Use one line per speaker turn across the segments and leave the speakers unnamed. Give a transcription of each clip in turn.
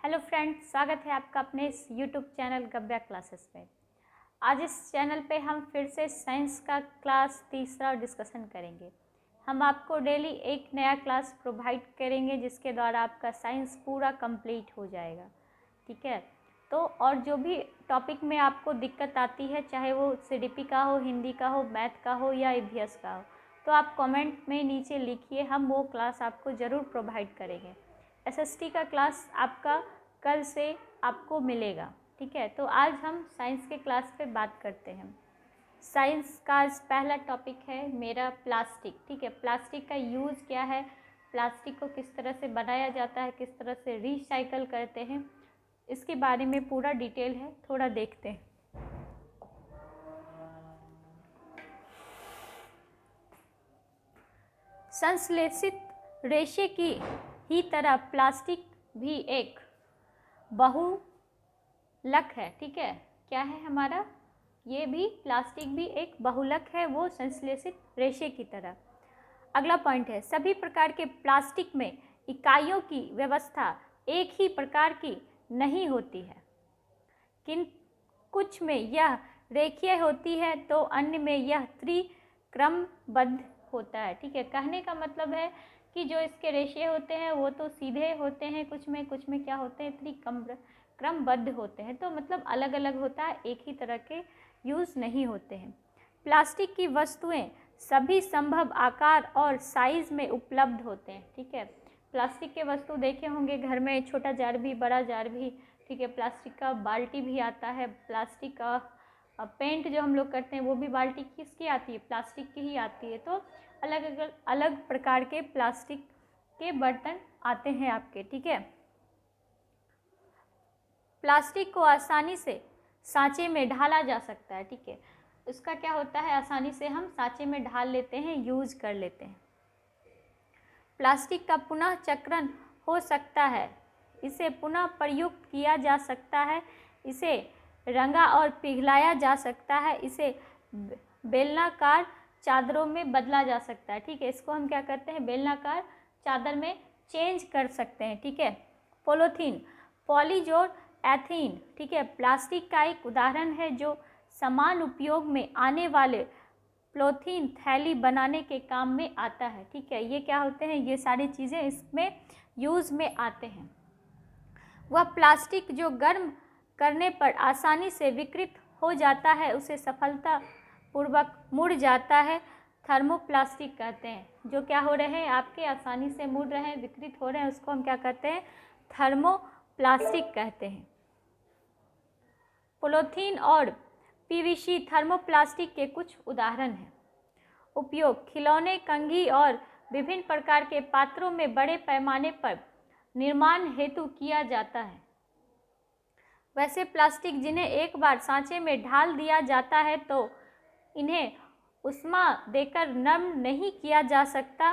Hello friends, स्वागत है आपका अपने इस यूट्यूब चैनल गब्या क्लासेस में। आज इस चैनल पे हम फिर से साइंस का क्लास तीसरा डिस्कशन करेंगे। हम आपको डेली एक नया क्लास प्रोवाइड करेंगे जिसके द्वारा आपका साइंस पूरा कंप्लीट हो जाएगा। ठीक है, तो और जो भी टॉपिक में आपको दिक्कत आती है, चाहे वो सीडीपी का हो, हिंदी का हो, मैथ का हो या ईवीएस का हो, तो आप कमेंट में नीचे लिखिए, हम वो क्लास आपको ज़रूर प्रोवाइड करेंगे। एसएसटी का क्लास आपका कल से आपको मिलेगा। ठीक है, तो आज हम साइंस के क्लास पे बात करते हैं। साइंस का आज पहला टॉपिक है मेरा प्लास्टिक। ठीक है, प्लास्टिक का यूज़ क्या है, प्लास्टिक को किस तरह से बनाया जाता है, किस तरह से रिसाइकल करते हैं, इसके बारे में पूरा डिटेल है, थोड़ा देखते हैं। संश्लेषित रेशे की ही तरह प्लास्टिक भी एक बहुलक है। ठीक है, क्या है हमारा, ये भी प्लास्टिक भी एक बहुलक है, वो संश्लेषित रेशे की तरह। अगला पॉइंट है, सभी प्रकार के प्लास्टिक में इकाइयों की व्यवस्था एक ही प्रकार की नहीं होती है, कुछ में यह रेखीय होती है तो अन्य में यह त्रिक्रमबद्ध होता है। ठीक है, कहने का मतलब है कि जो इसके रेशे होते हैं वो तो सीधे होते हैं, कुछ में क्या होते हैं, त्रिक्रमबद्ध होते हैं, तो मतलब अलग अलग होता है, एक ही तरह के यूज़ नहीं होते हैं। प्लास्टिक की वस्तुएं सभी संभव आकार और साइज में उपलब्ध होते हैं। ठीक है, प्लास्टिक के वस्तु देखे होंगे घर में, छोटा जार भी, बड़ा जार भी। ठीक है, प्लास्टिक का बाल्टी भी आता है, प्लास्टिक का पेंट जो हम लोग करते हैं वो भी बाल्टी किसकी आती है, प्लास्टिक की ही आती है। तो अलग अलग प्रकार के प्लास्टिक के बर्तन आते हैं आपके। ठीक है, प्लास्टिक को आसानी से सांचे में ढाला जा सकता है। ठीक है, उसका क्या होता है, आसानी से हम सांचे में ढाल लेते हैं, यूज कर लेते हैं। प्लास्टिक का पुनः चक्रण हो सकता है, इसे पुनः प्रयुक्त किया जा सकता है, इसे रंगा और पिघलाया जा सकता है, इसे बेलनाकार चादरों में बदला जा सकता है। ठीक है, इसको हम क्या करते हैं, बेलनाकार चादर में चेंज कर सकते हैं। ठीक है, पॉलीथीन, पॉलीजोर एथीन, ठीक है, प्लास्टिक का एक उदाहरण है जो समान उपयोग में आने वाले पॉलीथीन थैली बनाने के काम में आता है। ठीक है, ये क्या होते हैं, ये सारी चीज़ें इसमें यूज़ में आते हैं। वह प्लास्टिक जो गर्म करने पर आसानी से विकृत हो जाता है, उसे सफलतापूर्वक मुड़ जाता है, थर्मोप्लास्टिक कहते हैं। जो क्या हो रहे हैं, आपके आसानी से मुड़ रहे हैं, विकृत हो रहे हैं, उसको हम क्या कहते हैं, थर्मोप्लास्टिक कहते हैं। पॉलीथीन और पीवीसी थर्मोप्लास्टिक के कुछ उदाहरण हैं। उपयोग, खिलौने, कंघी और विभिन्न प्रकार के पात्रों में बड़े पैमाने पर निर्माण हेतु किया जाता है। वैसे प्लास्टिक जिन्हें एक बार सांचे में ढाल दिया जाता है तो इन्हें उष्मा देकर नरम नहीं किया जा सकता,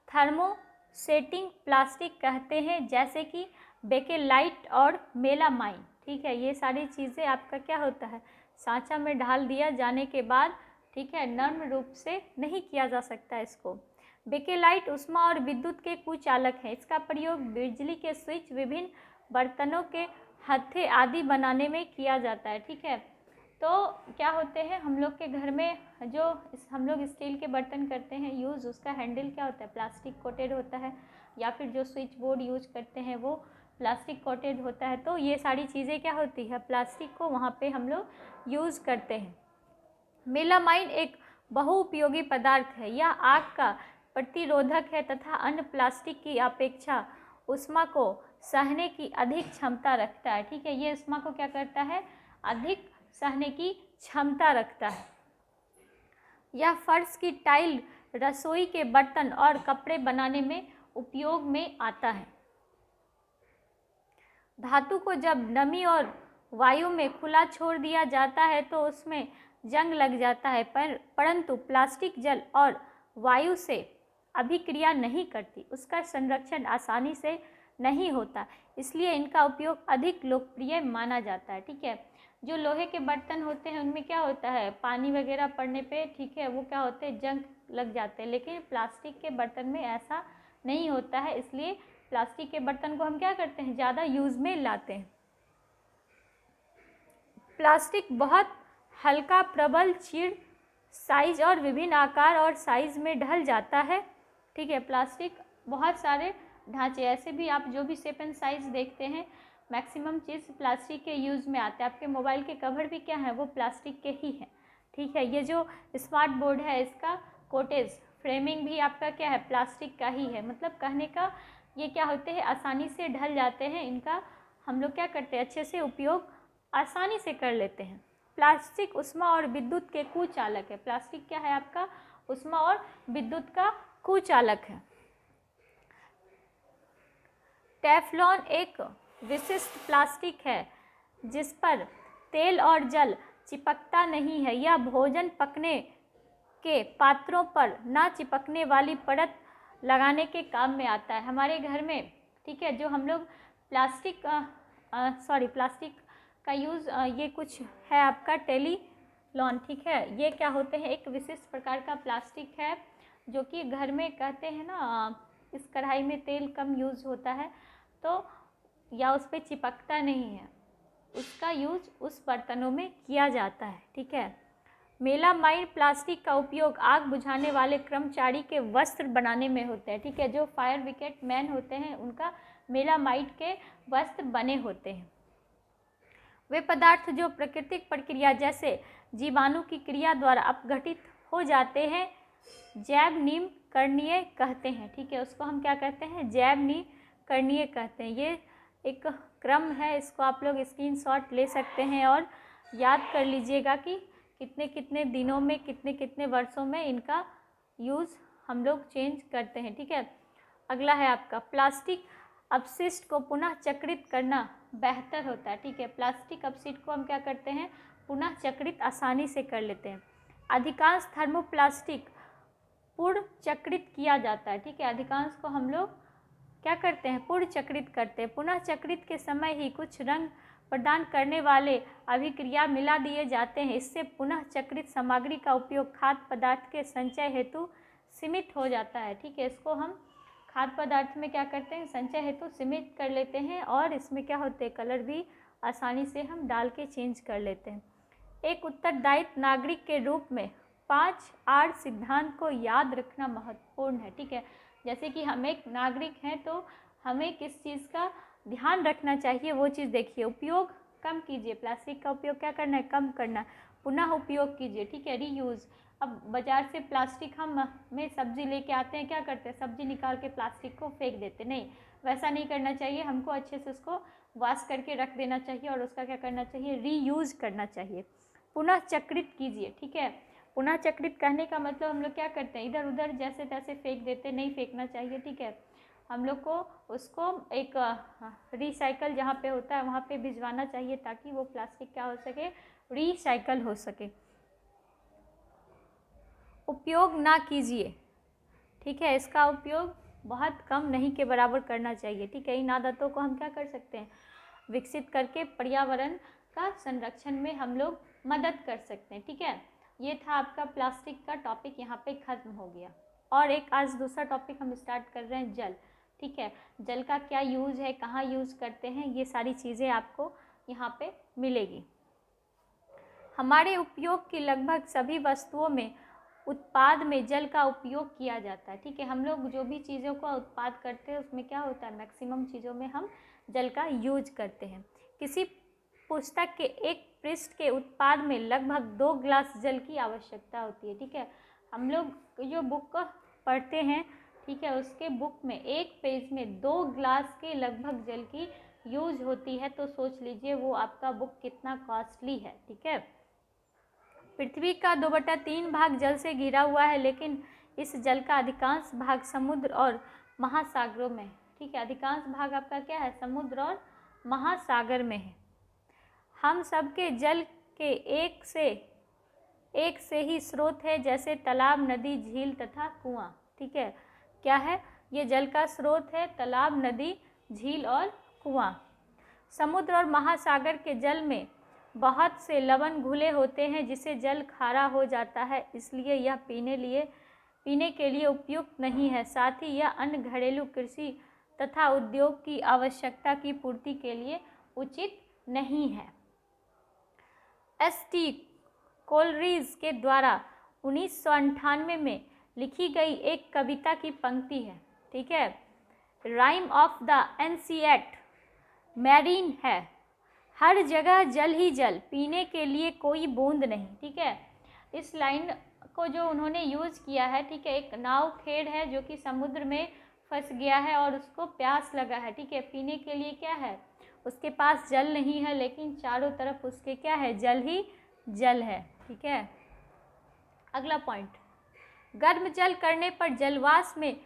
थर्मोसेटिंग प्लास्टिक कहते हैं, जैसे कि बेकेलाइट और मेलामाइन। ठीक है, ये सारी चीज़ें आपका क्या होता है, सांचा में ढाल दिया जाने के बाद, ठीक है, नर्म रूप से नहीं किया जा सकता इसको। बेकेलाइट उष्मा और विद्युत के कुचालक हैं, इसका प्रयोग बिजली के स्विच, विभिन्न बर्तनों के हत्थे आदि बनाने में किया जाता है। ठीक है, तो क्या होते हैं, हम लोग के घर में जो हम लोग स्टील के बर्तन करते हैं यूज़, उसका हैंडल क्या होता है, प्लास्टिक कोटेड होता है, या फिर जो स्विच बोर्ड यूज करते हैं वो प्लास्टिक कोटेड होता है। तो ये सारी चीज़ें क्या होती है, प्लास्टिक को वहाँ पे हम लोग यूज़ करते हैं। मेलामाइन एक बहुउपयोगी पदार्थ है, यह आग का प्रतिरोधक है तथा अन्य प्लास्टिक की अपेक्षा उष्मा को सहने की अधिक क्षमता रखता है। ठीक है, ये उष्मा को क्या करता है, अधिक सहने की क्षमता रखता है। यह फर्श की टाइल, रसोई के बर्तन और कपड़े बनाने में उपयोग में आता है। धातु को जब नमी और वायु में खुला छोड़ दिया जाता है तो उसमें जंग लग जाता है, परंतु प्लास्टिक जल और वायु से अभिक्रिया नहीं करती, उसका संरक्षण आसानी से नहीं होता, इसलिए इनका उपयोग अधिक लोकप्रिय माना जाता है। ठीक है, जो लोहे के बर्तन होते हैं उनमें क्या होता है, पानी वगैरह पड़ने पे, ठीक है, वो क्या होते हैं, जंग लग जाते हैं, लेकिन प्लास्टिक के बर्तन में ऐसा नहीं होता है, इसलिए प्लास्टिक के बर्तन को हम क्या करते हैं, ज़्यादा यूज़ में लाते हैं। प्लास्टिक बहुत हल्का, प्रबल, चीड़ साइज और विभिन्न आकार और साइज में ढल जाता है। ठीक है, प्लास्टिक बहुत सारे ढांचे, ऐसे भी आप जो भी शेप एंड साइज देखते हैं मैक्सिमम चीज़ प्लास्टिक के यूज़ में आते हैं। आपके मोबाइल के कवर भी क्या है, वो प्लास्टिक के ही हैं। ठीक है, ये जो स्मार्ट बोर्ड है इसका कोटेज फ्रेमिंग भी आपका क्या है, प्लास्टिक का ही है। मतलब कहने का ये क्या होते हैं, आसानी से ढल जाते हैं, इनका हम लोग क्या करते हैं, अच्छे से उपयोग आसानी से कर लेते हैं। प्लास्टिक ऊष्मा और विद्युत के कुचालक है। प्लास्टिक क्या है आपका, ऊष्मा और विद्युत का कुचालक है। टेफ्लॉन एक विशिष्ट प्लास्टिक है जिस पर तेल और जल चिपकता नहीं है। यह भोजन पकने के पात्रों पर ना चिपकने वाली परत लगाने के काम में आता है हमारे घर में। ठीक है, जो हम लोग प्लास्टिक का यूज़ ये कुछ है आपका टेलीलॉन। ठीक है, ये क्या होते हैं, एक विशिष्ट प्रकार का प्लास्टिक है जो कि घर में कहते हैं ना, इस कढ़ाई में तेल कम यूज़ होता है तो या उस पर चिपकता नहीं है, उसका यूज उस बर्तनों में किया जाता है। ठीक है, मेलामाइन प्लास्टिक का उपयोग आग बुझाने वाले कर्मचारी के वस्त्र बनाने में होता है। ठीक है, जो फायर ब्रिगेड मैन होते हैं उनका मेलामाइट के वस्त्र बने होते हैं। वे पदार्थ जो प्राकृतिक प्रक्रिया जैसे जीवाणु की क्रिया द्वारा अपघटित हो जाते हैं जैव निम्नकरणीय कहते हैं। ठीक है, उसको हम क्या कहते हैं, जैव निम्नकरणीय कहते हैं। ये एक क्रम है, इसको आप लोग स्क्रीनशॉट ले सकते हैं और याद कर लीजिएगा कि कितने कितने दिनों में, कितने कितने वर्षों में इनका यूज़ हम लोग चेंज करते हैं। ठीक है, अगला है आपका प्लास्टिक अपशिष्ट को पुनः चक्रित करना बेहतर होता है। ठीक है, प्लास्टिक अपशिष्ट को हम क्या करते हैं, पुनः चक्रित आसानी से कर लेते हैं। अधिकांश थर्मोप्लास्टिक पूर्ण चक्रित किया जाता है। ठीक है, अधिकांश को हम लोग क्या करते हैं, पूर्ण चक्रित करते हैं। पुनः चक्रित के समय ही कुछ रंग प्रदान करने वाले अभिक्रिया मिला दिए जाते हैं। इससे पुनः चक्रित सामग्री का उपयोग खाद्य पदार्थ के संचय हेतु सीमित हो जाता है। ठीक है, इसको हम खाद्य पदार्थ में क्या करते हैं, संचय हेतु सीमित कर लेते हैं और इसमें क्या होते हैं, कलर भी आसानी से हम डाल के चेंज कर लेते हैं। एक उत्तरदायित्व नागरिक के रूप में 5R सिद्धांत को याद रखना महत्वपूर्ण है। ठीक है, जैसे कि हम एक नागरिक हैं तो हमें किस चीज़ का ध्यान रखना चाहिए, वो चीज़ देखिए। उपयोग कम कीजिए, प्लास्टिक का उपयोग क्या करना है, कम करना। पुनः उपयोग कीजिए। ठीक है, रीयूज़। अब बाज़ार से प्लास्टिक हम में सब्ज़ी लेके आते हैं, क्या करते हैं, सब्ज़ी निकाल के प्लास्टिक को फेंक देते, नहीं, वैसा नहीं करना चाहिए। हमको अच्छे से उसको वॉश करके रख देना चाहिए और उसका क्या करना चाहिए, रीयूज़ करना चाहिए। पुनः चक्रित कीजिए। ठीक है, पुनः चक्रित कहने का मतलब हम लोग क्या करते हैं, इधर उधर जैसे तैसे फेंक देते, नहीं फेंकना चाहिए। ठीक है, हम लोग को उसको एक रिसाइकल जहाँ पे होता है वहाँ पे भिजवाना चाहिए ताकि वो प्लास्टिक क्या हो सके, रिसाइकल हो सके। उपयोग ना कीजिए। ठीक है, इसका उपयोग बहुत कम, नहीं के बराबर करना चाहिए। ठीक है, इन आदतों को हम क्या कर सकते हैं, विकसित करके पर्यावरण का संरक्षण में हम लोग मदद कर सकते हैं। ठीक है, ये था आपका प्लास्टिक का टॉपिक, यहाँ पे ख़त्म हो गया। और एक आज दूसरा टॉपिक हम स्टार्ट कर रहे हैं, जल। ठीक है, जल का क्या यूज़ है, कहाँ यूज़ करते हैं, ये सारी चीज़ें आपको यहाँ पे मिलेगी। हमारे उपयोग की लगभग सभी वस्तुओं में उत्पाद में जल का उपयोग किया जाता है। ठीक है, हम लोग जो भी चीज़ों का उत्पाद करते हैं उसमें क्या होता है, मैक्सिमम चीज़ों में हम जल का यूज करते हैं। किसी पुस्तक के एक पृष्ठ के उत्पाद में लगभग 2 गिलास जल की आवश्यकता होती है। ठीक है, हम लोग जो बुक पढ़ते हैं, ठीक है, उसके बुक में एक पेज में 2 गिलास के लगभग जल की यूज होती है, तो सोच लीजिए वो आपका बुक कितना कॉस्टली है। ठीक है, पृथ्वी का 2/3 भाग जल से घिरा हुआ है, लेकिन इस जल का अधिकांश भाग समुद्र और महासागरों में है। ठीक है, अधिकांश भाग आपका क्या है, समुद्र और महासागर में है। हम सबके जल के एक से ही स्रोत है, जैसे तालाब, नदी, झील तथा कुआं। ठीक है, क्या है, ये जल का स्रोत है, तालाब, नदी, झील और कुआं। समुद्र और महासागर के जल में बहुत से लवण घुले होते हैं जिससे जल खारा हो जाता है, इसलिए यह पीने के लिए उपयुक्त नहीं है। साथ ही यह अन्य घरेलू कृषि तथा उद्योग की आवश्यकता की पूर्ति के लिए उचित नहीं है। एस.टी. कोलरिज के द्वारा 1998 में लिखी गई एक कविता की पंक्ति है, ठीक है, राइम ऑफ द एनसीएट मैरीन है, हर जगह जल ही जल, पीने के लिए कोई बूंद नहीं। ठीक है, इस लाइन को जो उन्होंने यूज़ किया है, ठीक है, एक नाव खेड़ है जो कि समुद्र में फंस गया है और उसको प्यास लगा है, ठीक है, पीने के लिए क्या है, उसके पास जल नहीं है, लेकिन चारों तरफ उसके क्या है, जल ही जल है। ठीक है, अगला पॉइंट, गर्म जल करने पर जलवाष्प में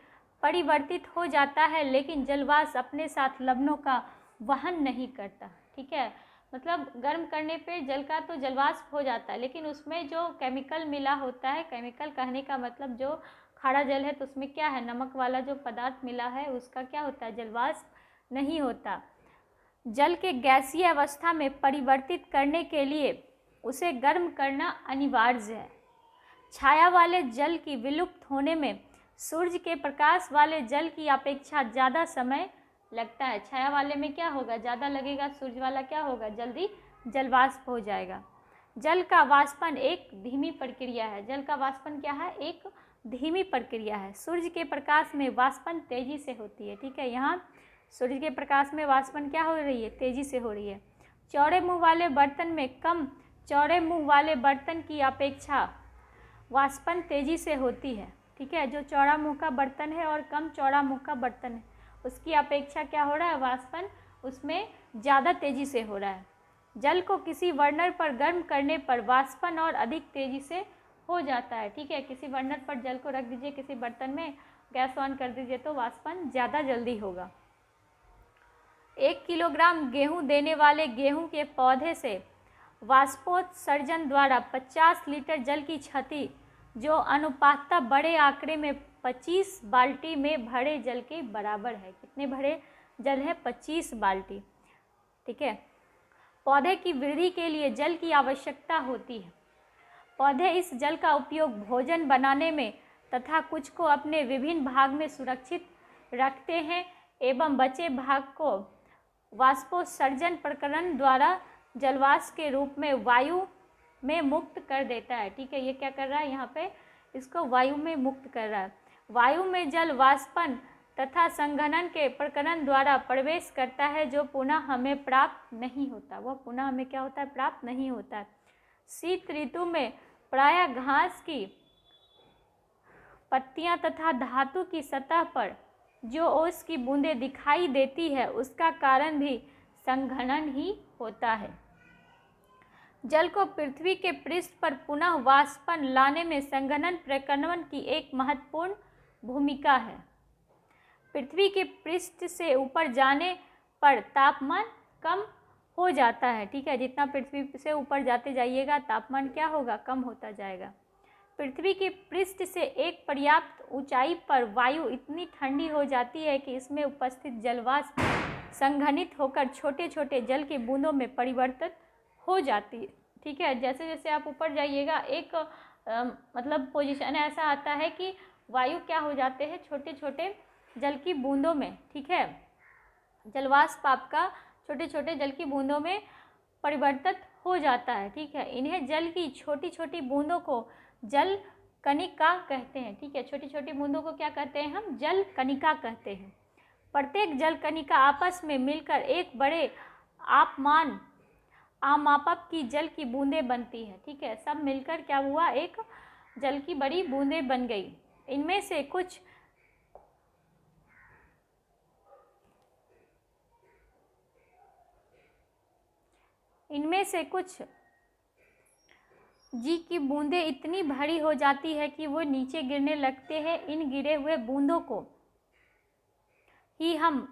परिवर्तित हो जाता है, लेकिन जलवाष्प अपने साथ लवणों का वहन नहीं करता। ठीक है, मतलब गर्म करने पे जल का तो जलवाष्प हो जाता है, लेकिन उसमें जो केमिकल मिला होता है, केमिकल कहने का मतलब जो खारा जल है तो उसमें क्या है, नमक वाला जो पदार्थ मिला है उसका क्या होता है, जलवाष्प नहीं होता। जल के गैसीय अवस्था में परिवर्तित करने के लिए उसे गर्म करना अनिवार्य है। छाया वाले जल की विलुप्त होने में सूर्य के प्रकाश वाले जल की अपेक्षा ज़्यादा समय लगता है। छाया वाले में क्या होगा, ज़्यादा लगेगा, सूर्य वाला क्या होगा, जल्दी जलवाष्प हो जाएगा। जल का वाष्पन एक धीमी प्रक्रिया है। जल का वाष्पन क्या है, एक धीमी प्रक्रिया है। सूर्य के प्रकाश में वाष्पन तेजी से होती है। ठीक है, यहाँ सूर्य के प्रकाश में वाष्पन क्या हो रही है, तेजी से हो रही है। चौड़े मुंह वाले बर्तन में कम चौड़े मुंह वाले बर्तन की अपेक्षा वाष्पन तेजी से होती है। ठीक है, जो चौड़ा मुंह का बर्तन है और कम चौड़ा मुंह का बर्तन है उसकी अपेक्षा क्या हो रहा है, वाष्पन उसमें ज़्यादा तेजी से हो रहा है। जल को किसी बर्नर पर गर्म करने पर वाष्पन और अधिक तेजी से हो जाता है। ठीक है, किसी बर्नर पर जल को रख दीजिए, किसी बर्तन में गैस ऑन कर दीजिए तो वाष्पन ज़्यादा जल्दी होगा। 1 किलोग्राम गेहूँ देने वाले गेहूँ के पौधे से वाष्पोत्सर्जन द्वारा 50 लीटर जल की क्षति, जो अनुपातः बड़े आंकड़े में 25 बाल्टी में भरे जल के बराबर है। कितने भरे जल है, 25 बाल्टी। ठीक है, पौधे की वृद्धि के लिए जल की आवश्यकता होती है। पौधे इस जल का उपयोग भोजन बनाने में तथा कुछ को अपने विभिन्न भाग में सुरक्षित रखते हैं एवं बचे भाग को वाष्पोत्सर्जन प्रकरण द्वारा जलवाष्प के रूप में वायु में मुक्त कर देता है। ठीक है, ये क्या कर रहा है, यहाँ पे इसको वायु में मुक्त कर रहा है। वायु में जल वाष्पन तथा संघनन के प्रकरण द्वारा प्रवेश करता है, जो पुनः हमें प्राप्त नहीं होता। वह पुनः हमें क्या होता है, प्राप्त नहीं होता है। शीत ऋतु में प्रायः घास की पत्तियां तथा धातु की सतह पर जो ओस की बूंदें दिखाई देती है, उसका कारण भी संघनन ही होता है। जल को पृथ्वी के पृष्ठ पर पुनः वाष्पन लाने में संघनन प्रकरण की एक महत्वपूर्ण भूमिका है। पृथ्वी के पृष्ठ से ऊपर जाने पर तापमान कम हो जाता है। ठीक है, जितना पृथ्वी से ऊपर जाते जाइएगा तापमान क्या होगा, कम होता जाएगा। पृथ्वी के पृष्ठ से एक पर्याप्त ऊंचाई पर वायु इतनी ठंडी हो जाती है कि इसमें उपस्थित जलवाष्प संघनित होकर छोटे छोटे जल की बूंदों में परिवर्तित हो जाती है। ठीक है, जैसे जैसे आप ऊपर जाइएगा एक मतलब पोजीशन ऐसा आता है कि वायु क्या हो जाते हैं, छोटे छोटे जल की बूंदों में। ठीक है, जलवाष्प आपका छोटे छोटे जल की बूंदों में परिवर्तित हो जाता है। ठीक है, इन्हें जल की छोटी छोटी बूंदों को जल कणिका कहते हैं। ठीक है, छोटी छोटी बूंदों को क्या कहते हैं, हम जल कणिका कहते हैं। प्रत्येक जल कणिका आपस में मिलकर एक बड़े आमापक की जल की बूंदें बनती है। ठीक है, सब मिलकर क्या हुआ, एक जल की बड़ी बूंदें बन गई। इनमें से कुछ जी की बूंदें इतनी भारी हो जाती है कि वो नीचे गिरने लगते हैं। इन गिरे हुए बूंदों को ही हम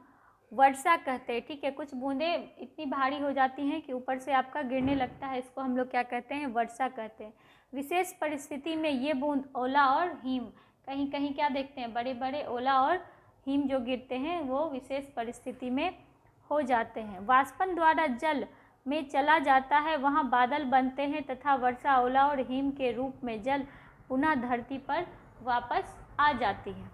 वर्षा कहते हैं। ठीक है, कुछ बूंदें इतनी भारी हो जाती हैं कि ऊपर से आपका गिरने लगता है, इसको हम लोग क्या कहते हैं, वर्षा कहते हैं। विशेष परिस्थिति में ये बूंद ओला और हिम, कहीं कहीं क्या देखते हैं, बड़े बड़े ओला और हिम जो गिरते हैं वो विशेष परिस्थिति में हो जाते हैं। वाष्पन द्वारा जल में चला जाता है, वहाँ बादल बनते हैं तथा वर्षा ओला और हिम के रूप में जल पुनः धरती पर वापस आ जाती है।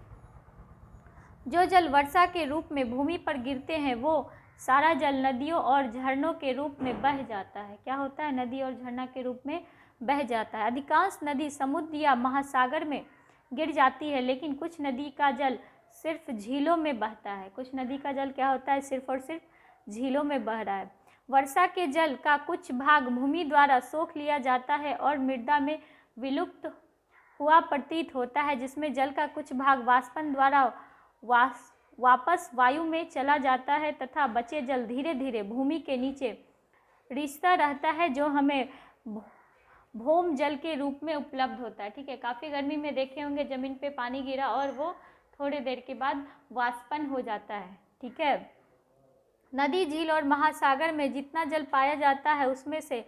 जो जल वर्षा के रूप में भूमि पर गिरते हैं वो सारा जल नदियों और झरनों के रूप में बह जाता है। क्या होता है? नदी और झरना के रूप में बह जाता है। अधिकांश नदी समुद्र या महासागर में गिर जाती है, लेकिन कुछ नदी का जल सिर्फ झीलों में बहता है। कुछ नदी का जल क्या होता है? सिर्फ और सिर्फ झीलों में बह रहा है। वर्षा के जल का कुछ भाग भूमि द्वारा सोख लिया जाता है और मृदा में विलुप्त हुआ प्रतीत होता है, जिसमें जल का कुछ भाग वाष्पन द्वारा वापस वायु में चला जाता है तथा बचे जल धीरे धीरे भूमि के नीचे रिसता रहता है, जो हमें भौम जल के रूप में उपलब्ध होता है। ठीक है, काफ़ी गर्मी में देखे होंगे ज़मीन पे पानी गिरा और वो थोड़ी देर के बाद वाष्पन हो जाता है। ठीक है, नदी, झील और महासागर में जितना जल पाया जाता है उसमें से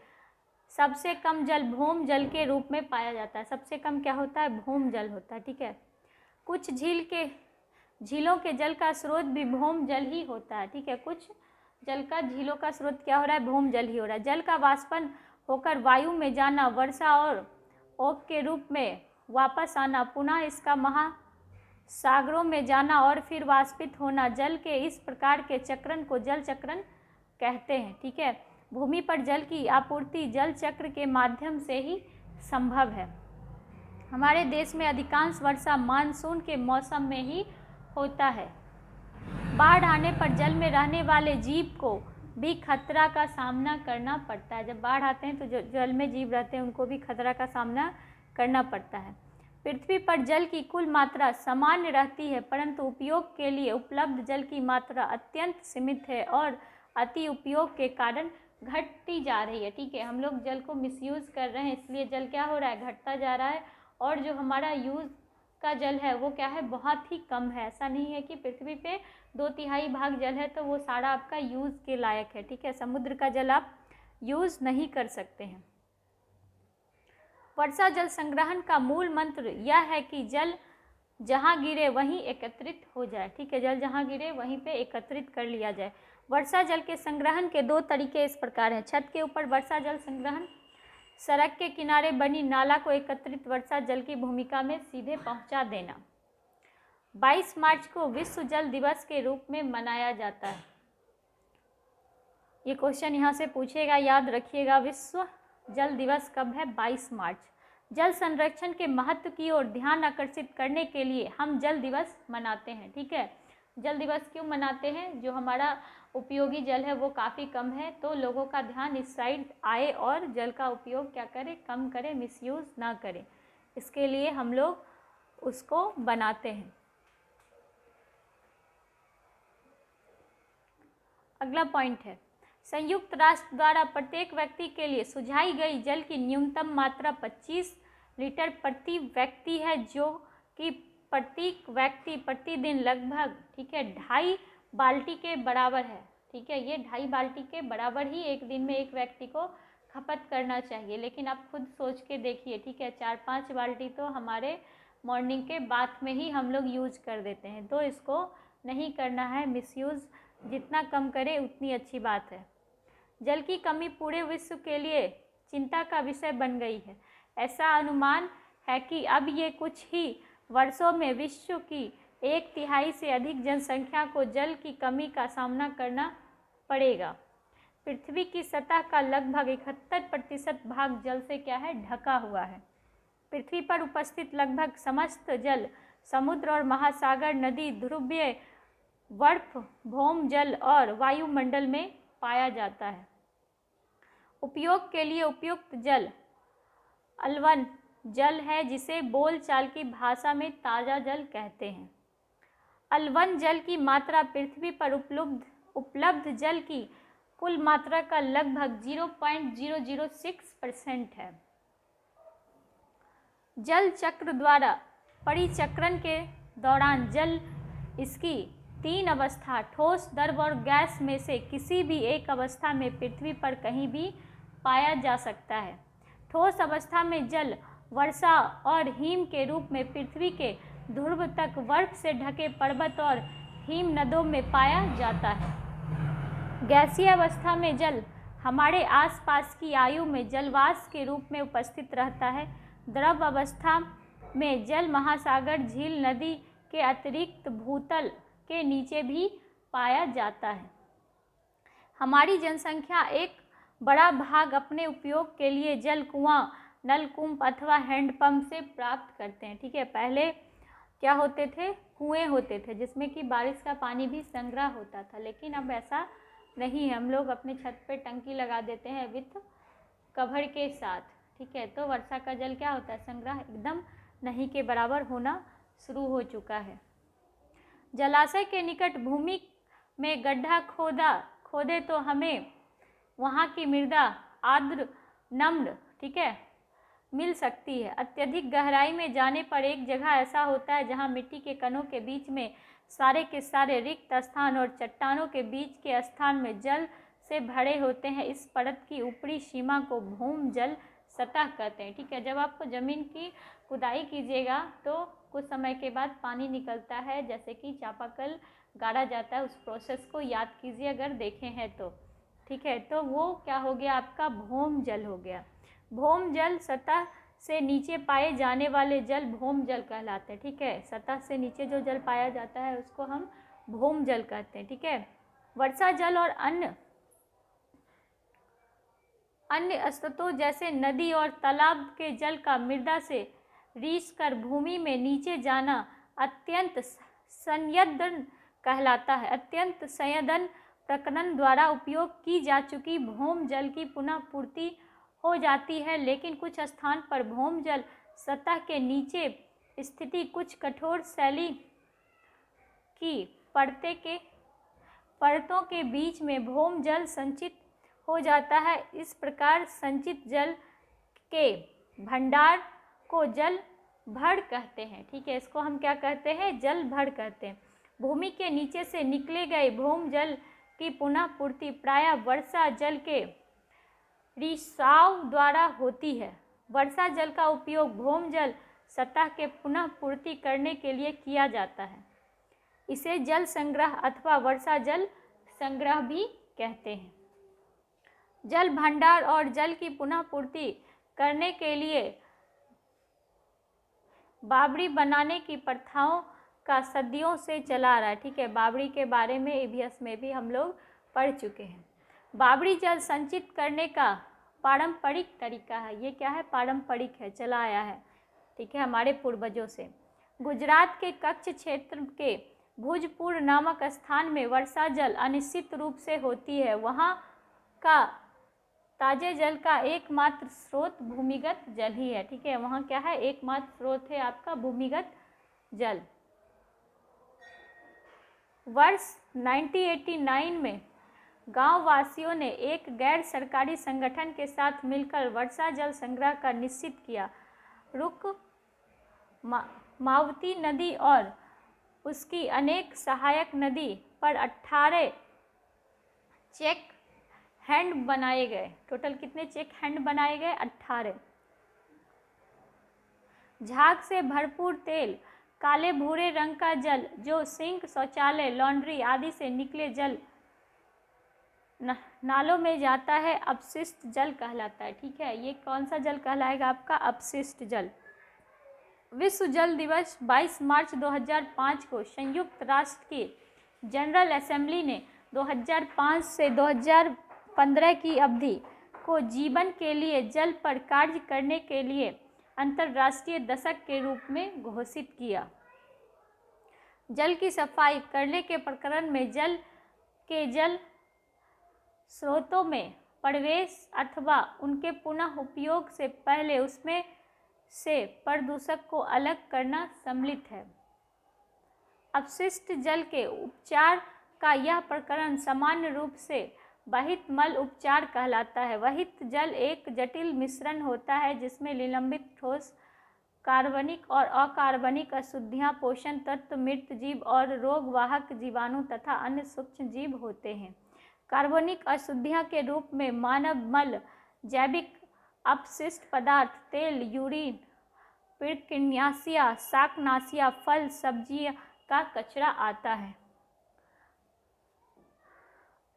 सबसे कम जल भौम जल के रूप में पाया जाता है। सबसे कम क्या होता है? भौम जल होता है। ठीक है, कुछ झीलों के जल का स्रोत भी भौम जल ही होता है। ठीक है, कुछ जल का झीलों का स्रोत क्या हो रहा है? भौम जल ही हो रहा है। जल का वाष्पन होकर वायु में जाना, वर्षा और ओक के रूप में वापस आना, पुनः इसका महासागरों में जाना और फिर वाष्पित होना, जल के इस प्रकार के चक्रण को जल चक्रण कहते हैं। ठीक है, भूमि पर जल की आपूर्ति जल चक्र के माध्यम से ही संभव है। हमारे देश में अधिकांश वर्षा मानसून के मौसम में ही होता है। बाढ़ आने पर जल में रहने वाले जीव को भी खतरा का सामना करना पड़ता है। जब बाढ़ आते हैं तो जो जल में जीव रहते हैं उनको भी खतरा का सामना करना पड़ता है। पृथ्वी पर जल की कुल मात्रा सामान्य रहती है, परंतु उपयोग के लिए उपलब्ध जल की मात्रा अत्यंत सीमित है और अति उपयोग के कारण घटती जा रही है। ठीक है, हम लोग जल को मिसयूज़ कर रहे हैं, इसलिए जल क्या हो रहा है? घटता जा रहा है। और जो हमारा यूज़ का जल है वो क्या है? बहुत ही कम है। ऐसा नहीं है कि पृथ्वी पे 2/3 भाग जल है तो वो सारा आपका यूज़ के लायक है। ठीक है, समुद्र का जल आप यूज़ नहीं कर सकते हैं। वर्षा जल संग्रहण का मूल मंत्र यह है कि जल जहाँ गिरे वहीं एकत्रित हो जाए। ठीक है, जल जहाँ गिरे वहीं पे एकत्रित कर लिया जाए। वर्षा जल के संग्रहण के 2 तरीके इस प्रकार हैं। छत के ऊपर वर्षा जल संग्रहण, सड़क के किनारे बनी नाला को एकत्रित वर्षा जल की भूमिका में सीधे पहुंचा देना। 22 मार्च को विश्व जल दिवस के रूप में मनाया जाता है। ये क्वेश्चन यहाँ से पूछेगा, याद रखिएगा। विश्व जल दिवस कब है? 22 मार्च। जल संरक्षण के महत्व की ओर ध्यान आकर्षित करने के लिए हम जल दिवस मनाते हैं। ठीक है, जल दिवस क्यों मनाते हैं? जो हमारा उपयोगी जल है वो काफ़ी कम है, तो लोगों का ध्यान इस साइड आए और जल का उपयोग क्या करें? कम करें, मिसयूज़ ना करें। इसके लिए हम लोग उसको बनाते हैं। अगला पॉइंट है, संयुक्त राष्ट्र द्वारा प्रत्येक व्यक्ति के लिए सुझाई गई जल की न्यूनतम मात्रा 25 लीटर प्रति व्यक्ति है, जो कि प्रत्येक व्यक्ति प्रतिदिन लगभग, ठीक है, 2.5 बाल्टी के बराबर है। ठीक है, ये 2.5 बाल्टी के बराबर ही एक दिन में एक व्यक्ति को खपत करना चाहिए। लेकिन आप खुद सोच के देखिए, ठीक है, 4-5 बाल्टी तो हमारे मॉर्निंग के बाद में ही हम लोग यूज कर देते हैं, तो इसको नहीं करना है मिसयूज़। जितना कम करें उतनी अच्छी बात है। जल की कमी पूरे विश्व के लिए चिंता का विषय बन गई है। ऐसा अनुमान है कि अब ये कुछ ही वर्षों में विश्व की 1/3 से अधिक जनसंख्या को जल की कमी का सामना करना पड़ेगा। पृथ्वी की सतह का लगभग 71% भाग जल से क्या है? ढका हुआ है। पृथ्वी पर उपस्थित लगभग समस्त जल समुद्र और महासागर, नदी, ध्रुवीय बर्फ, भौम जल और वायुमंडल में पाया जाता है। उपयोग के लिए उपयुक्त जल अलवन जल है, जिसे बोलचाल की भाषा में ताज़ा जल कहते हैं। अलवन जल की मात्रा पृथ्वी पर उपलब्ध जल की कुल मात्रा का लगभग 0.006% है। जल चक्र द्वारा परिचक्रण के दौरान जल इसकी 3 अवस्था, ठोस, द्रव और गैस में से किसी भी एक अवस्था में पृथ्वी पर कहीं भी पाया जा सकता है। ठोस अवस्था में जल वर्षा और हिम के रूप में पृथ्वी के ध्रुव तक बर्फ से ढके पर्वत और हिम नदों में पाया जाता है। गैसीय अवस्था में जल हमारे आसपास की आयु में जलवाष्प के रूप में उपस्थित रहता है। द्रव अवस्था में जल महासागर, झील, नदी के अतिरिक्त भूतल के नीचे भी पाया जाता है। हमारी जनसंख्या एक बड़ा भाग अपने उपयोग के लिए जल कुआं, नलकूप अथवा हैंडपंप से प्राप्त करते हैं। ठीक है, पहले क्या होते थे, कुएं होते थे जिसमें कि बारिश का पानी भी संग्रह होता था, लेकिन अब ऐसा नहीं है। हम लोग अपने छत पे टंकी लगा देते हैं विथ कवर के साथ। ठीक है, तो वर्षा का जल क्या होता है, संग्रह एकदम नहीं के बराबर होना शुरू हो चुका है। जलाशय के निकट भूमि में गड्ढा खोदे तो हमें वहाँ की मृदा आर्द्र नम्र, ठीक है, मिल सकती है। अत्यधिक गहराई में जाने पर एक जगह ऐसा होता है जहाँ मिट्टी के कणों के बीच में सारे के सारे रिक्त स्थान और चट्टानों के बीच के स्थान में जल से भरे होते हैं। इस परत की ऊपरी सीमा को भूम जल सतह कहते हैं। ठीक है, जब आप ज़मीन की खुदाई कीजिएगा तो कुछ समय के बाद पानी निकलता है, जैसे कि चापाकल गाड़ा जाता है, उस प्रोसेस को याद कीजिए अगर देखे हैं तो। ठीक है, तो वो क्या हो गया, आपका भौम जल हो गया। भौम जल सतह से नीचे पाए जाने वाले जल भौम जल कहलाते हैं। ठीक है, सतह से नीचे जो जल पाया जाता है उसको हम भौम जल कहते हैं। ठीक है, वर्षा जल और अन्य स्रोतों जैसे नदी और तालाब के जल का मृदा से रीस कर भूमि में नीचे जाना अत्यंत संयदन कहलाता है। अत्यंत संयदन प्रकरण द्वारा उपयोग की जा चुकी भौम जल की पुनः पूर्ति हो जाती है, लेकिन कुछ स्थान पर भौम जल सतह के नीचे स्थिति कुछ कठोर शैली की परतों के बीच में भौम जल संचित हो जाता है। इस प्रकार संचित जल के भंडार को जल भड़ कहते हैं। ठीक है, इसको हम क्या कहते हैं, जल भड़ कहते हैं। भूमि के नीचे से निकले गए भौम जल की पुनः पूर्ति प्रायः वर्षा जल के रिसाव द्वारा होती है। वर्षा जल का उपयोग भौम जल सतह के पुनः पूर्ति करने के लिए किया जाता है। इसे जल संग्रह अथवा वर्षा जल संग्रह भी कहते हैं। जल भंडार और जल की पुनः पूर्ति करने के लिए बावड़ी बनाने की प्रथाओं का सदियों से चला आ रहा है। ठीक है, बावड़ी के बारे में ईवीएस में भी हम लोग पढ़ चुके हैं। बावड़ी जल संचित करने का पारंपरिक तरीका है। ये क्या है, पारंपरिक है, चला आया है। ठीक है, हमारे पूर्वजों से। गुजरात के कच्छ क्षेत्र के भुजपुर नामक स्थान में वर्षा जल अनिश्चित रूप से होती है। वहाँ का ताजे जल का एकमात्र स्रोत भूमिगत जल ही है। ठीक है, वहाँ क्या है, एकमात्र स्रोत है आपका भूमिगत जल। वर्ष 1989 में गांव वासियों ने एक गैर सरकारी संगठन के साथ मिलकर वर्षा जल संग्रह का निश्चित किया। मावती नदी और उसकी अनेक सहायक नदी पर 18 चेक हैंड बनाए गए। टोटल कितने चेक हैंड बनाए गए, 18। झाग से भरपूर तेल, काले भूरे रंग का जल जो सिंक, शौचालय, लॉन्ड्री आदि से निकले जल नालों में जाता है, अपशिष्ट जल कहलाता है। ठीक है, ये कौन सा जल कहलाएगा आपका, अपशिष्ट जल। विश्व जल दिवस 22 मार्च 2005 को संयुक्त राष्ट्र की जनरल असेंबली ने 2005 से 2015 की अवधि को जीवन के लिए जल पर कार्य करने के लिए अंतर्राष्ट्रीय दशक के रूप में घोषित किया। जल की सफाई करने के प्रकरण में जल स्रोतों में प्रवेश अथवा उनके पुनः उपयोग से पहले उसमें से प्रदूषक को अलग करना सम्मिलित है। अपशिष्ट जल के उपचार का यह प्रकरण सामान्य रूप से वहित मल उपचार कहलाता है। वहित जल एक जटिल मिश्रण होता है जिसमें निलंबित ठोस कार्बनिक और अकार्बनिक अशुद्धियाँ, पोषण तत्व, मृत जीव और रोगवाहक जीवाणु तथा अन्य सूक्ष्म जीव होते हैं। कार्बनिक अशुद्धियाँ के रूप में मानव मल, जैविक अपशिष्ट पदार्थ, तेल, यूरिन, पिडकिन्यासिया, शाकनासिया, फल सब्जियाँ का कचरा आता है।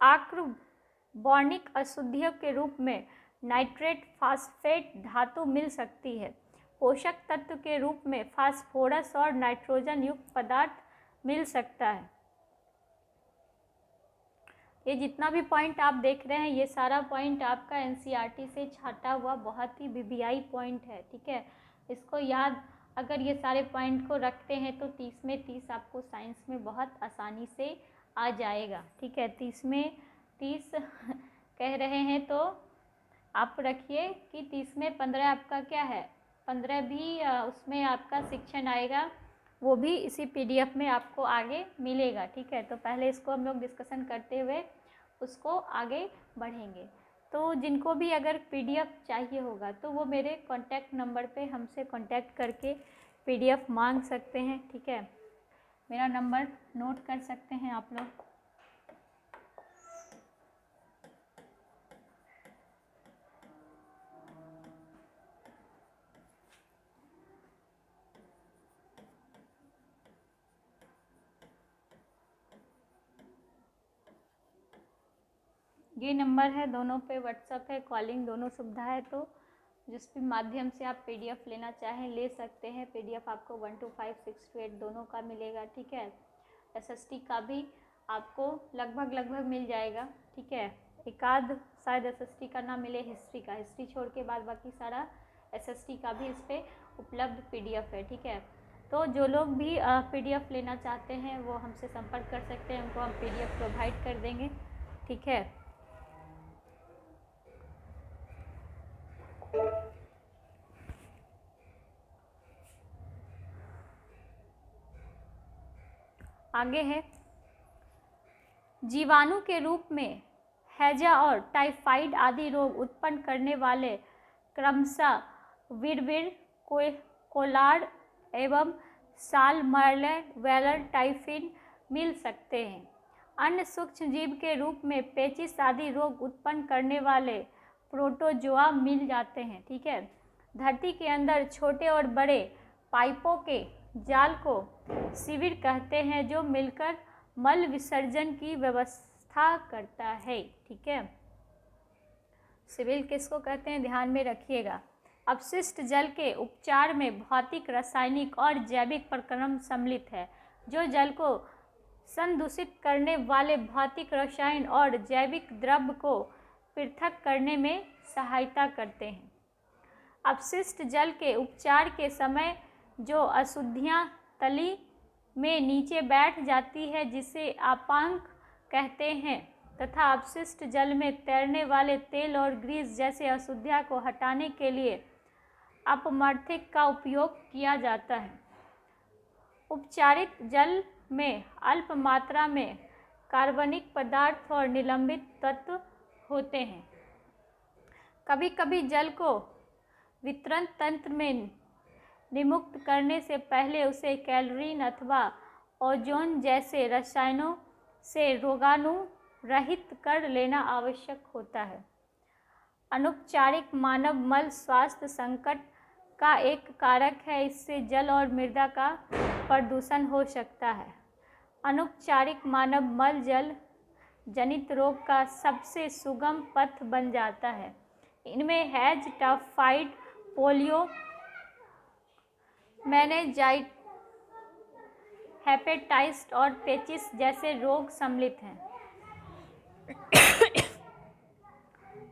कार्बनिक अशुद्धियों के रूप में नाइट्रेट, फास्फेट धातु मिल सकती है। पोषक तत्व के रूप में फास्फोरस और नाइट्रोजन युक्त पदार्थ मिल सकता है। ये जितना भी पॉइंट आप देख रहे हैं ये सारा पॉइंट आपका एनसीईआरटी से छाटा हुआ बहुत ही वीवीआई पॉइंट है, ठीक है। इसको याद अगर ये सारे पॉइंट को रखते हैं तो 30 में 30 आपको साइंस में बहुत आसानी से आ जाएगा, ठीक है। 30 में 30 कह रहे हैं तो आप रखिए कि 30 में 15 आपका क्या है, 15 भी उसमें आपका शिक्षण आएगा, वो भी इसी पीडीएफ में आपको आगे मिलेगा, ठीक है। तो पहले इसको हम लोग डिस्कशन करते हुए उसको आगे बढ़ेंगे। तो जिनको भी अगर पीडीएफ चाहिए होगा तो वो मेरे कॉन्टैक्ट नंबर पे हमसे कॉन्टैक्ट करके पीडीएफ मांग सकते हैं, ठीक है। मेरा नंबर नोट कर सकते हैं आप लोग। ये नंबर है, दोनों पे व्हाट्सएप है, कॉलिंग दोनों सुविधा है। तो जिस भी माध्यम से आप पीडीएफ लेना चाहें ले सकते हैं। पीडीएफ आपको 1 to 5, 6 to 8 दोनों का मिलेगा, ठीक है। एसएसटी का भी आपको लगभग मिल जाएगा, ठीक है। एक आध शायद एसएसटी का ना मिले, हिस्ट्री का, हिस्ट्री छोड़ के बाद बाकी सारा एसएसटी का भी इस पर उपलब्ध पीडीएफ है, ठीक है। तो जो लोग भी पीडीएफ लेना चाहते हैं वो हमसे संपर्क कर सकते हैं, उनको हम पीडीएफ प्रोवाइड कर देंगे, ठीक है। आगे है, जीवाणु के रूप में हैजा और टाइफाइड आदि रोग उत्पन्न करने वाले क्रमशः वीरवीर, कोलार एवं सालमोनेला टाइफिन मिल सकते हैं। अन्य सूक्ष्म जीव के रूप में पेचिश आदि रोग उत्पन्न करने वाले प्रोटोजोआ मिल जाते हैं, ठीक है। धरती के अंदर छोटे और बड़े पाइपों के जाल को शिविर कहते हैं जो मिलकर मल विसर्जन की व्यवस्था करता है, ठीक है। सिविल किसको कहते हैं ध्यान में रखिएगा। अपशिष्ट जल के उपचार में भौतिक, रासायनिक और जैविक प्रक्रम सम्मिलित है जो जल को संदूषित करने वाले भौतिक, रसायन और जैविक द्रव्य को पृथक करने में सहायता करते हैं। अपशिष्ट जल के उपचार के समय जो अशुद्धियाँ तली में नीचे बैठ जाती है जिसे अपांक कहते हैं, तथा अपशिष्ट जल में तैरने वाले तेल और ग्रीस जैसे अशुद्धियाँ को हटाने के लिए अपमर्थक का उपयोग किया जाता है। उपचारित जल में अल्प मात्रा में कार्बनिक पदार्थ और निलंबित तत्व होते हैं। कभी कभी जल को वितरण तंत्र में निमुक्त करने से पहले उसे क्लोरीन अथवा ओजोन जैसे रसायनों से रोगाणु रहित कर लेना आवश्यक होता है। अनौपचारिक मानव मल स्वास्थ्य संकट का एक कारक है, इससे जल और मृदा का प्रदूषण हो सकता है। अनौपचारिक मानव मल जल जनित रोग का सबसे सुगम पथ बन जाता है। इनमें has, typhoid, polio, meningitis, hepatitis और पेचिश जैसे रोग सम्मिलित हैं।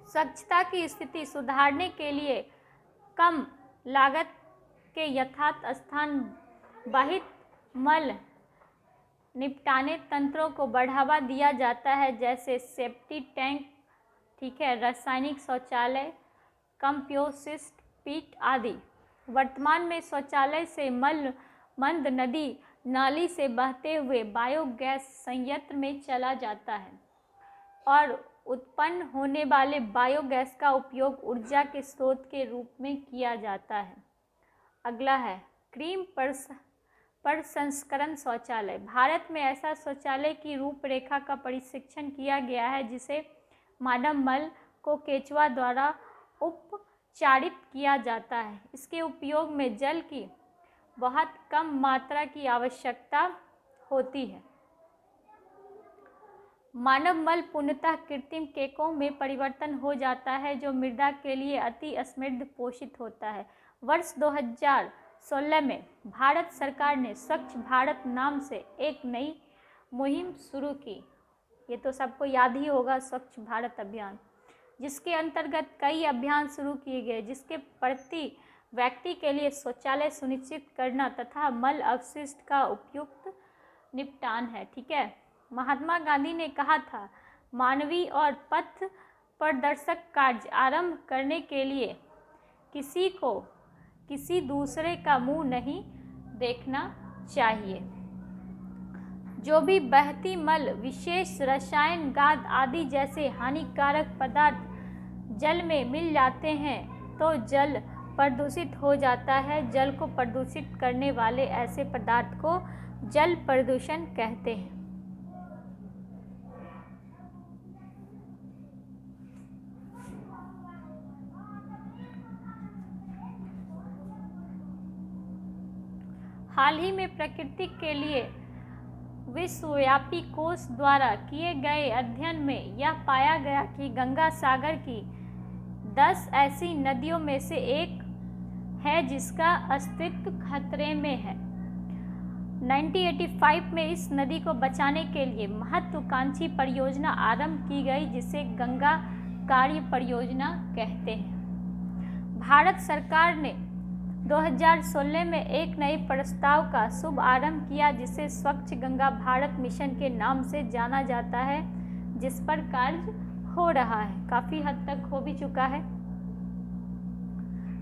स्वच्छता की स्थिति सुधारने के लिए कम लागत के यथार्थ स्थान बाहित मल निपटाने तंत्रों को बढ़ावा दिया जाता है, जैसे सेप्टी टैंक, ठीक है, रासायनिक शौचालय, कंपोस्ट पिट आदि। वर्तमान में शौचालय से मल मंद नदी नाली से बहते हुए बायोगैस संयंत्र में चला जाता है और उत्पन्न होने वाले बायोगैस का उपयोग ऊर्जा के स्रोत के रूप में किया जाता है। अगला है क्रीम प्रसंस्करण शौचालय। भारत में ऐसा शौचालय की रूपरेखा का परीक्षण किया गया है जिसे मानव मल को केंचुआ द्वारा उपचारित किया जाता है। इसके उपयोग में जल की बहुत कम मात्रा की आवश्यकता होती है। मानव मल पूर्णतः कृत्रिम केकों में परिवर्तन हो जाता है जो मृदा के लिए अति समृद्ध पोषित होता है। वर्ष 2016 में भारत सरकार ने स्वच्छ भारत नाम से एक नई मुहिम शुरू की। ये तो सबको याद ही होगा, स्वच्छ भारत अभियान, जिसके अंतर्गत कई अभियान शुरू किए गए, जिसके प्रति व्यक्ति के लिए शौचालय सुनिश्चित करना तथा मल अवशिष्ट का उपयुक्त निपटान है। ठीक है। महात्मा गांधी ने कहा था, मानवीय और पथ प्रदर्शक कार्य आरंभ करने के लिए किसी को किसी दूसरे का मुंह नहीं देखना चाहिए। जो भी बहती मल, विशेष रसायन, गाद आदि जैसे हानिकारक पदार्थ जल में मिल जाते हैं तो जल प्रदूषित हो जाता है। जल को प्रदूषित करने वाले ऐसे पदार्थ को जल प्रदूषण कहते हैं। हाल ही में प्रकृति के लिए विश्वव्यापी कोष द्वारा किए गए अध्ययन में यह पाया गया कि गंगा सागर की 10 ऐसी नदियों में से एक है जिसका अस्तित्व खतरे में है। 1985 में इस नदी को बचाने के लिए महत्वाकांक्षी परियोजना आरंभ की गई, जिसे गंगा कार्य परियोजना कहते हैं। भारत सरकार ने 2016 में एक नए प्रस्ताव का शुभ आरंभ किया, जिसे स्वच्छ गंगा भारत मिशन के नाम से जाना जाता है, जिस पर कार्य हो रहा है, काफ़ी हद तक हो भी चुका है।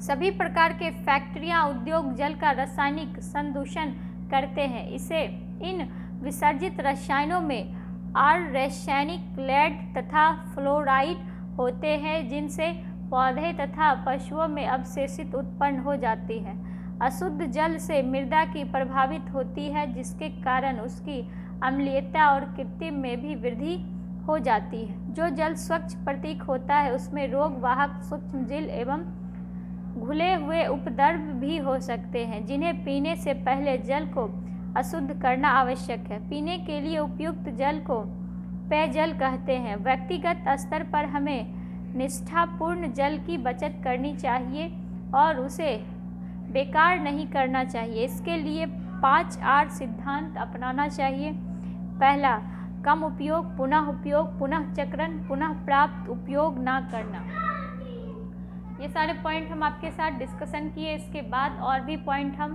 सभी प्रकार के फैक्ट्रियां, उद्योग जल का रासायनिक संदूषण करते हैं। इन विसर्जित रसायनों में रासायनिक लेड तथा फ्लोराइड होते हैं, जिनसे पौधे तथा पशुओं में अवशेषित उत्पन्न हो जाती है। अशुद्ध जल से मृदा की प्रभावित होती है, जिसके कारण उसकी अम्लीयता और कृत्रिम में भी वृद्धि हो जाती है। जो जल स्वच्छ प्रतीत होता है उसमें रोग वाहक सूक्ष्म जीव एवं घुले हुए उपद्रव भी हो सकते हैं, जिन्हें पीने से पहले जल को अशुद्ध करना आवश्यक है। पीने के लिए उपयुक्त जल को पेयजल कहते हैं। व्यक्तिगत स्तर पर हमें निष्ठापूर्ण जल की बचत करनी चाहिए और उसे बेकार नहीं करना चाहिए। इसके लिए 5R सिद्धांत अपनाना चाहिए। पहला, कम उपयोग, पुनः चक्रण, पुनः प्राप्त, उपयोग ना करना। ये सारे पॉइंट हम आपके साथ डिस्कशन किए। इसके बाद और भी पॉइंट हम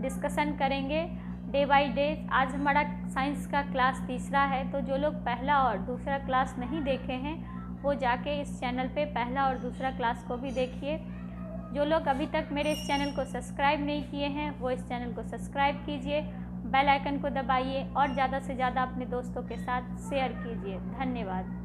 डिस्कशन करेंगे डे बाय डे। आज हमारा साइंस का क्लास तीसरा है, तो जो लोग पहला और दूसरा क्लास नहीं देखे हैं वो जाके इस चैनल पे पहला और दूसरा क्लास को भी देखिए। जो लोग अभी तक मेरे इस चैनल को सब्सक्राइब नहीं किए हैं वो इस चैनल को सब्सक्राइब कीजिए, बेल आइकन को दबाइए और ज़्यादा से ज़्यादा अपने दोस्तों के साथ शेयर कीजिए। धन्यवाद।